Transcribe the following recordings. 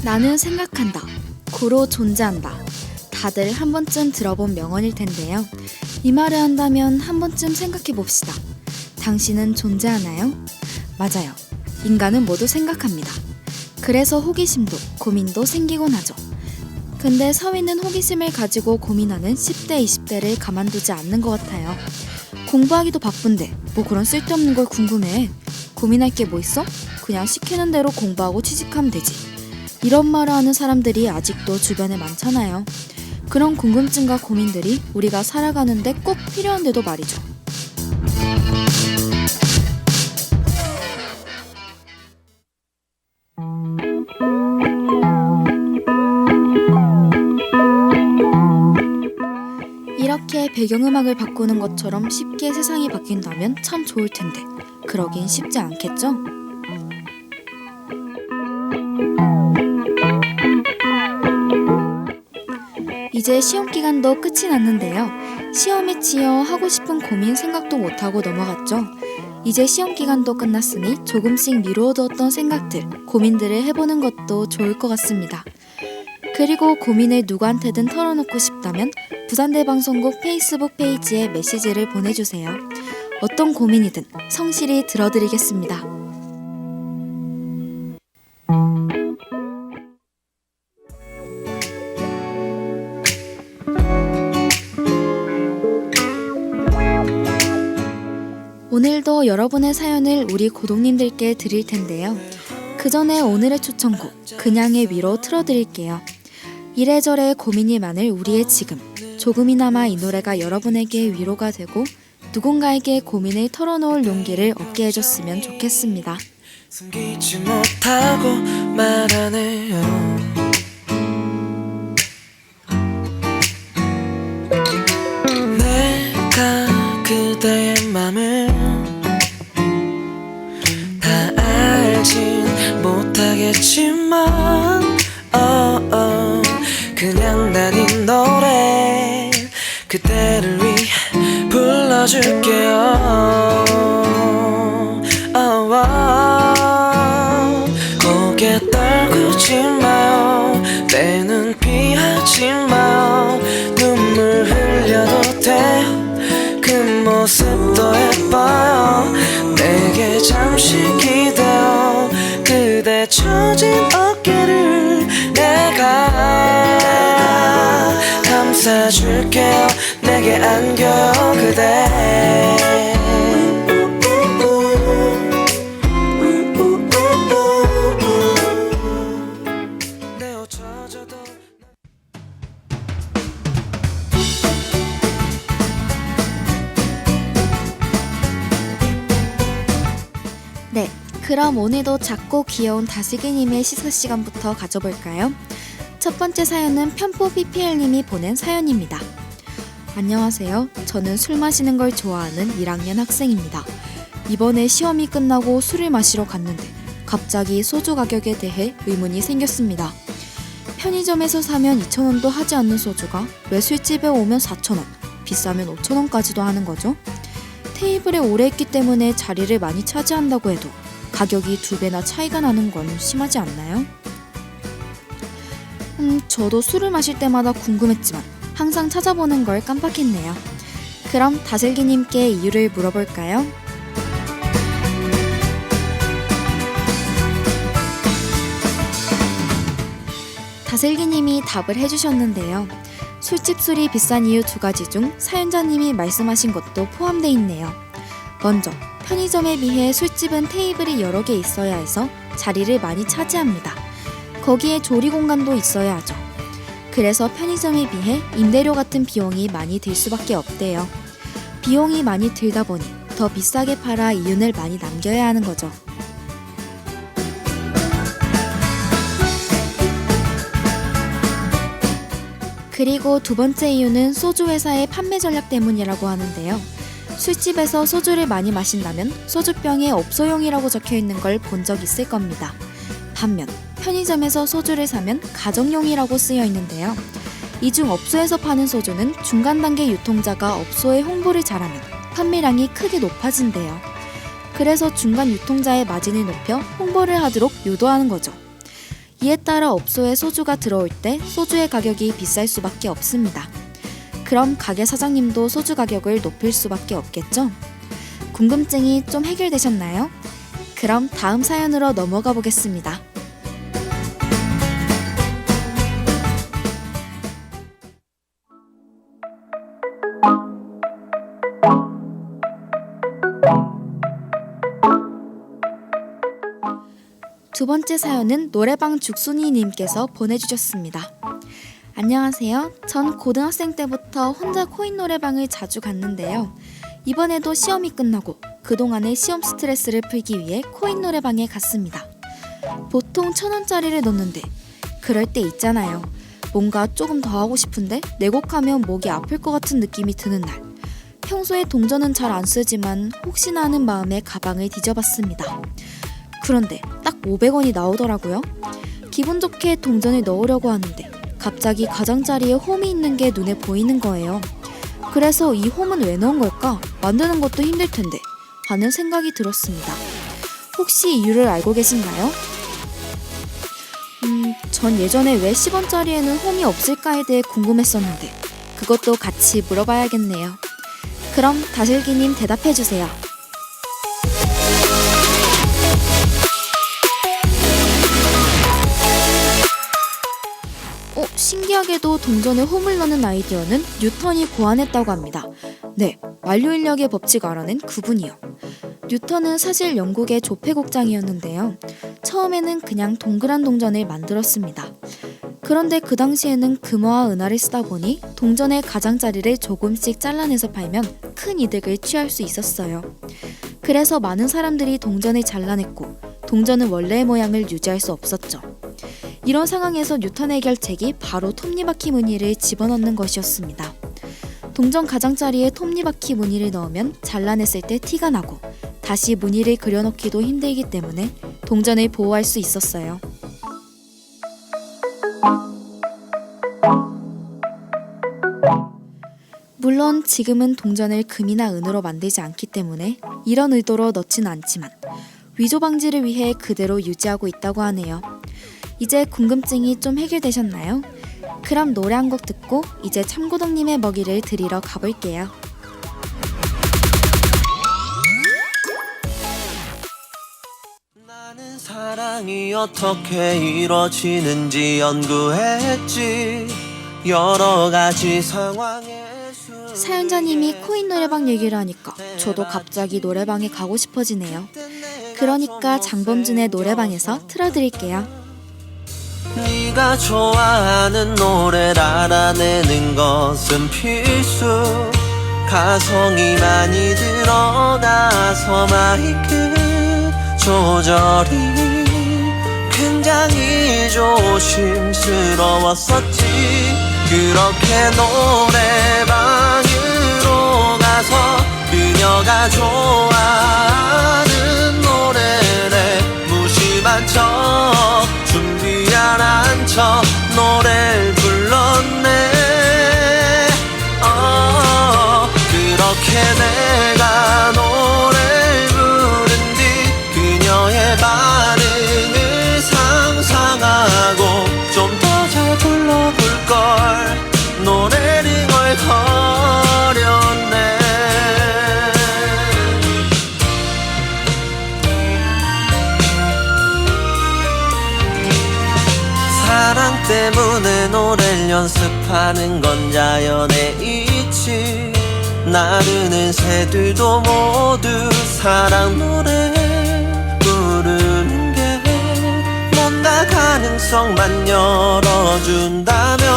나는 생각한다. 고로 존재한다. 다들 한 번쯤 들어본 명언일 텐데요. 이 말을 한다면 한 번쯤 생각해 봅시다. 당신은 존재하나요? 맞아요. 인간은 모두 생각합니다. 그래서 호기심도 고민도 생기곤 하죠. 근데 사회는 호기심을 가지고 고민하는 10대, 20대를 가만두지 않는 것 같아요. 공부하기도 바쁜데 뭐 그런 쓸데없는 걸 궁금해해. 고민할 게 뭐 있어? 그냥 시키는 대로 공부하고 취직하면 되지. 이런 말을 하는 사람들이 아직도 주변에 많잖아요. 그런 궁금증과 고민들이 우리가 살아가는데 꼭 필요한데도 말이죠. 이렇게 배경음악을 바꾸는 것처럼 쉽게 세상이 바뀐다면 참 좋을 텐데 그러긴 쉽지 않겠죠? 이제 시험 기간도 끝이 났는데요. 시험에 치여 하고 싶은 고민 생각도 못하고 넘어갔죠. 이제 시험 기간도 끝났으니 조금씩 미루어두었던 생각들, 고민들을 해보는 것도 좋을 것 같습니다. 그리고 고민을 누구한테든 털어놓고 싶다면 부산대 방송국 페이스북 페이지에 메시지를 보내주세요. 어떤 고민이든 성실히 들어드리겠습니다. 오늘도 여러분의 사연을 우리 고독님들께 드릴 텐데요. 그 전에 오늘의 초청곡 그냥의 위로 틀어드릴게요. 이래저래 고민이 많을 우리의 지금, 조금이나마 이 노래가 여러분에게 위로가 되고 누군가에게 고민을 털어놓을 용기를 얻게 해줬으면 좋겠습니다. 숨기지 못하고 말하네요. 내가 그대의 맘을 다 알진 못하겠지만 그냥 난 이 노래 그대를 위해 불러줄게요. 고개 떨구지 마요. 내 눈 피하지 마요. 눈물 흘려도 돼요. 그 모습도 예뻐요. 내게 잠시 기대어 그대 처진 어깨를 내가 감싸줄게요. 내게 안겨요 그대. 네, 그럼 오늘도 작고 귀여운 다슬기님의 시사시간부터 가져볼까요? 첫 번째 사연은 편포 PPL님이 보낸 사연입니다. 안녕하세요. 저는 술 마시는 걸 좋아하는 1학년 학생입니다. 이번에 시험이 끝나고 술을 마시러 갔는데 갑자기 소주 가격에 대해 의문이 생겼습니다. 편의점에서 사면 2,000원도 하지 않는 소주가 왜 술집에 오면 4,000원, 비싸면 5,000원까지도 하는 거죠? 테이블에 오래 있기 때문에 자리를 많이 차지한다고 해도 가격이 2배나 차이가 나는 건 심하지 않나요? 저도 술을 마실 때마다 궁금했지만 항상 찾아보는 걸 깜빡했네요. 그럼 다슬기님께 이유를 물어볼까요? 다슬기님이 답을 해주셨는데요. 술집 술이 비싼 이유 2가지 중 사연자님이 말씀하신 것도 포함되어 있네요. 먼저 편의점에 비해 술집은 테이블이 여러 개 있어야 해서 자리를 많이 차지합니다. 거기에 조리 공간도 있어야 하죠. 그래서 편의점에 비해 임대료 같은 비용이 많이 들 수밖에 없대요. 비용이 많이 들다 보니 더 비싸게 팔아 이윤을 많이 남겨야 하는 거죠. 그리고 2번째 이유는 소주 회사의 판매 전략 때문이라고 하는데요. 술집에서 소주를 많이 마신다면 소주병에 업소용이라고 적혀있는 걸 본 적 있을 겁니다. 반면 편의점에서 소주를 사면 가정용이라고 쓰여 있는데요. 이 중 업소에서 파는 소주는 중간 단계 유통자가 업소에 홍보를 잘하면 판매량이 크게 높아진대요. 그래서 중간 유통자의 마진을 높여 홍보를 하도록 유도하는 거죠. 이에 따라 업소에 소주가 들어올 때 소주의 가격이 비쌀 수밖에 없습니다. 그럼 가게 사장님도 소주 가격을 높일 수밖에 없겠죠? 궁금증이 좀 해결되셨나요? 그럼 다음 사연으로 넘어가 보겠습니다. 두 번째 사연은 노래방 죽순이님께서 보내주셨습니다. 안녕하세요. 전 고등학생 때부터 혼자 코인 노래방을 자주 갔는데요. 이번에도 시험이 끝나고 그동안의 시험 스트레스를 풀기 위해 코인 노래방에 갔습니다. 보통 1,000원짜리를 넣는데 그럴 때 있잖아요. 뭔가 조금 더 하고 싶은데 내곡하면 목이 아플 것 같은 느낌이 드는 날. 평소에 동전은 잘 안 쓰지만 혹시나 하는 마음에 가방을 뒤져봤습니다. 그런데 딱 500원이 나오더라고요. 기분 좋게 동전을 넣으려고 하는데 갑자기 가장자리에 홈이 있는 게 눈에 보이는 거예요. 그래서 이 홈은 왜 넣은 걸까? 만드는 것도 힘들 텐데 하는 생각이 들었습니다. 혹시 이유를 알고 계신가요? 전 예전에 왜 10원짜리에는 홈이 없을까에 대해 궁금했었는데 그것도 같이 물어봐야겠네요. 그럼 다슬기님 대답해주세요. 신기하게도 동전에 홈을 넣는 아이디어는 뉴턴이 고안했다고 합니다. 네, 완료인력의 법칙 알아낸 그분이요. 뉴턴은 사실 영국의 조폐국장이었는데요. 처음에는 그냥 동그란 동전을 만들었습니다. 그런데 그 당시에는 금화와 은화를 쓰다 보니 동전의 가장자리를 조금씩 잘라내서 팔면 큰 이득을 취할 수 있었어요. 그래서 많은 사람들이 동전을 잘라냈고 동전은 원래의 모양을 유지할 수 없었죠. 이런 상황에서 뉴턴의 결책이 바로 톱니바퀴 무늬를 집어넣는 것이었습니다. 동전 가장자리에 톱니바퀴 무늬를 넣으면 잘라냈을 때 티가 나고 다시 무늬를 그려넣기도 힘들기 때문에 동전을 보호할 수 있었어요. 물론 지금은 동전을 금이나 은으로 만들지 않기 때문에 이런 의도로 넣지는 않지만 위조 방지를 위해 그대로 유지하고 있다고 하네요. 이제 궁금증이 좀 해결되셨나요? 그럼 노래 한 곡 듣고 이제 참고동님의 먹이를 드리러 가볼게요. 나는 사랑이 어떻게 이루어지는지 연구했지. 여러 가지 상황에 사연자님이 코인 노래방 얘기를 하니까 저도 갑자기 노래방에 가고 싶어지네요. 그러니까 장범준의 노래방에서 틀어드릴게요. 네가 좋아하는 노래를 알아내는 것은 필수. 가성이 많이 들어가서 마이크 조절이 굉장히 조심스러웠었지. 그렇게 노래방으로 가서 그녀가 좋아하는 노래를 무심한 척 준비 안 한 척 노래를 불렀네. 그렇게 내가 노래를 부른 뒤 그녀의 반응을 상상하고 좀 더 잘 불러볼걸 노래를 걸거렸네. 사랑 때문에 노래를 연습하는 건 자연의 이치. 나르는 새들도 모두 사랑 노래 부르는 게 뭔가 가능성만 열어준다면.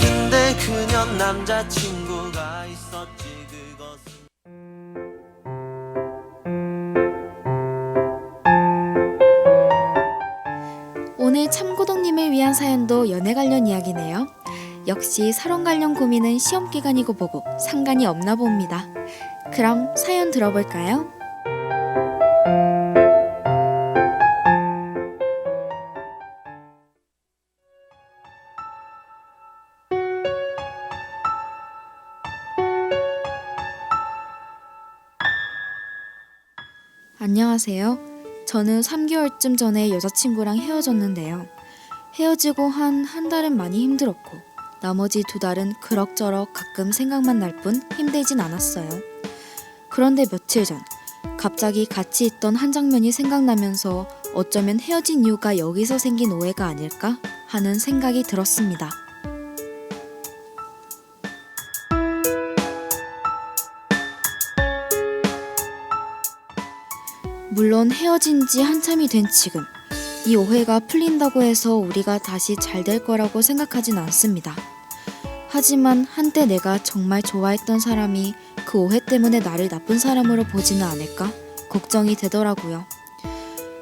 근데 그년 남자친구가 있었지. 그것은 오늘 참고동님을 위한 사연도 연애 관련 이야기네요. 역시 사론 관련 고민은 시험 기간이고 보고 상관이 없나 봅니다. 그럼 사연 들어볼까요? 안녕하세요. 저는 3개월쯤 전에 여자친구랑 헤어졌는데요. 헤어지고 한 달은 많이 힘들었고 나머지 2달은 그럭저럭 가끔 생각만 날 뿐 힘들진 않았어요. 그런데 며칠 전 갑자기 같이 있던 한 장면이 생각나면서 어쩌면 헤어진 이유가 여기서 생긴 오해가 아닐까 하는 생각이 들었습니다. 물론 헤어진 지 한참이 된 지금 이 오해가 풀린다고 해서 우리가 다시 잘 될 거라고 생각하진 않습니다. 하지만 한때 내가 정말 좋아했던 사람이 그 오해 때문에 나를 나쁜 사람으로 보지는 않을까 걱정이 되더라고요.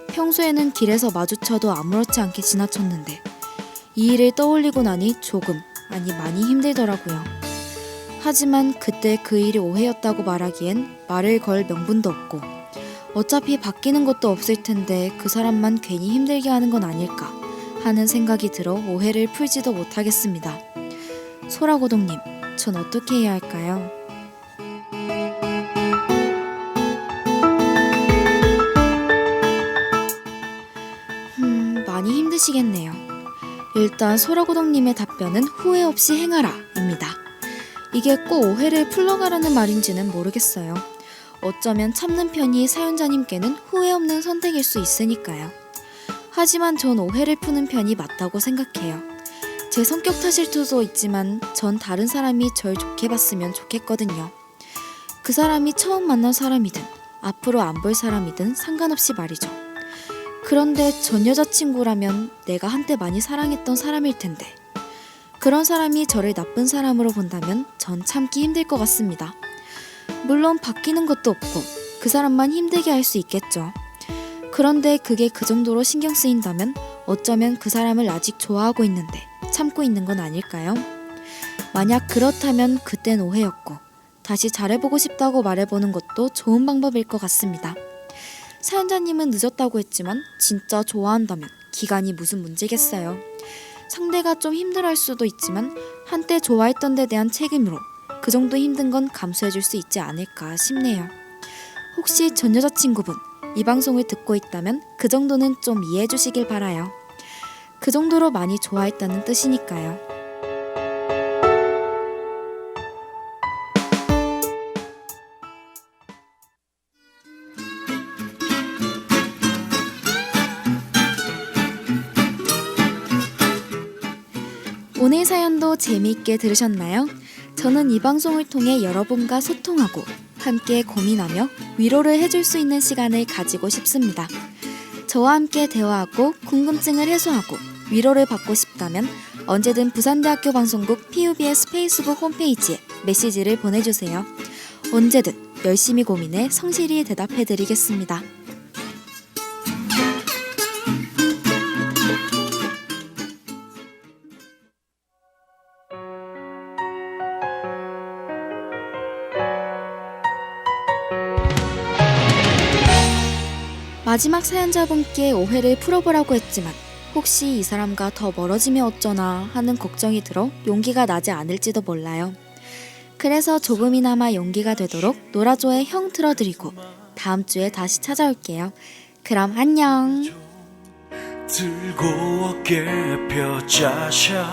평소에는 길에서 마주쳐도 아무렇지 않게 지나쳤는데 이 일을 떠올리고 나니 조금, 아니 많이 힘들더라고요. 하지만 그때 그 일이 오해였다고 말하기엔 말을 걸 명분도 없고 어차피 바뀌는 것도 없을 텐데 그 사람만 괜히 힘들게 하는 건 아닐까 하는 생각이 들어 오해를 풀지도 못하겠습니다. 소라고동님, 전 어떻게 해야 할까요? 많이 힘드시겠네요. 일단 소라고동님의 답변은 후회 없이 행하라 입니다. 이게 꼭 오해를 풀러가라는 말인지는 모르겠어요. 어쩌면 참는 편이 사연자님께는 후회 없는 선택일 수 있으니까요. 하지만 전 오해를 푸는 편이 맞다고 생각해요. 제 성격 탓일 수도 있지만 전 다른 사람이 절 좋게 봤으면 좋겠거든요. 그 사람이 처음 만난 사람이든 앞으로 안 볼 사람이든 상관없이 말이죠. 그런데 전 여자친구라면 내가 한때 많이 사랑했던 사람일 텐데 그런 사람이 저를 나쁜 사람으로 본다면 전 참기 힘들 것 같습니다. 물론 바뀌는 것도 없고 그 사람만 힘들게 할 수 있겠죠. 그런데 그게 그 정도로 신경 쓰인다면 어쩌면 그 사람을 아직 좋아하고 있는데 참고 있는 건 아닐까요? 만약 그렇다면 그땐 오해였고 다시 잘해보고 싶다고 말해보는 것도 좋은 방법일 것 같습니다. 사연자님은 늦었다고 했지만 진짜 좋아한다면 기간이 무슨 문제겠어요. 상대가 좀 힘들어할 수도 있지만 한때 좋아했던 데 대한 책임으로 그 정도 힘든 건 감수해줄 수 있지 않을까 싶네요. 혹시 전 여자친구분 이 방송을 듣고 있다면 그 정도는 좀 이해해주시길 바라요. 그 정도로 많이 좋아했다는 뜻이니까요. 오늘 사연도 재미있게 들으셨나요? 저는 이 방송을 통해 여러분과 소통하고 함께 고민하며 위로를 해줄 수 있는 시간을 가지고 싶습니다. 저와 함께 대화하고 궁금증을 해소하고 위로를 받고 싶다면 언제든 부산대학교 방송국 PUBS 페이스북 홈페이지에 메시지를 보내주세요. 언제든 열심히 고민해 성실히 대답해드리겠습니다. 마지막 사연자분께 오해를 풀어보라고 했지만 혹시 이 사람과 더 멀어지면 어쩌나 하는 걱정이 들어 용기가 나지 않을지도 몰라요. 그래서 조금이나마 용기가 되도록 노라조의 형 틀어드리고 다음 주에 다시 찾아올게요. 그럼 안녕. 들고 어깨 펴자샤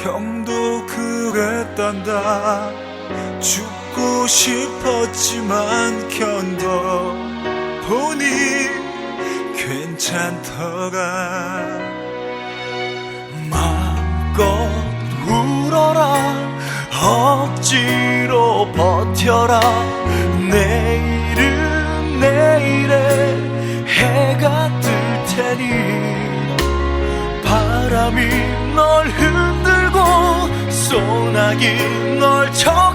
형도 그랬단다 죽고 싶었지만 견뎌보니 괜찮더라 마음껏 울어라 억지로 버텨라 내일은 내일에 해가 뜰 테니 바람이 널 흔들고 소나기 널 쳐